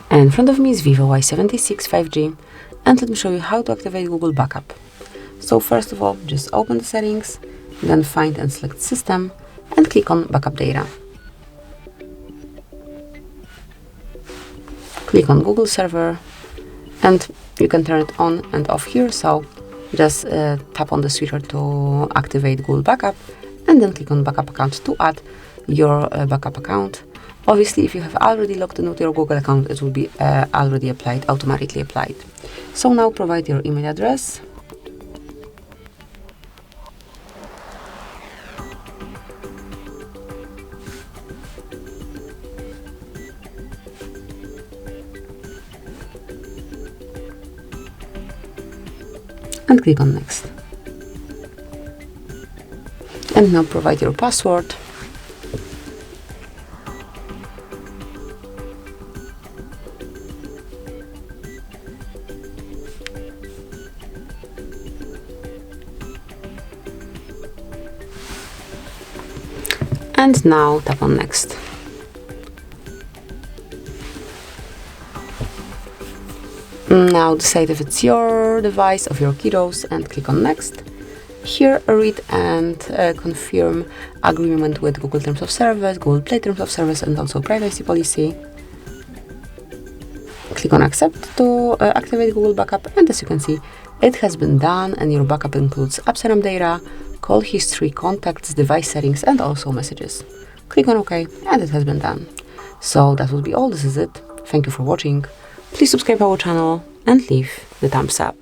In front of me is Vivo Y76 5G, and let me show you how to activate Google Backup. So first of all, just open the settings, then find and select System, and click on Backup Data. Click on Google Server, and you can turn it on and off here, so just tap on the switcher to activate Google Backup, and then click on Backup Account to add your backup account. Obviously, if you have already logged into your Google account, it will be already applied, automatically applied. So now provide your email address. And click on Next. And now provide your password. And now tap on Next. Now decide if it's your device, of your kiddos, and click on Next. Here, read and confirm agreement with Google Terms of Service, Google Play Terms of Service, and also privacy policy. Click on Accept to activate Google Backup, and as you can see, it has been done, and your backup includes app setup data, call history, contacts, device settings, and also messages. Click on OK, and it has been done. So that would be all. This is it. Thank you for watching. Please subscribe our channel and leave the thumbs up.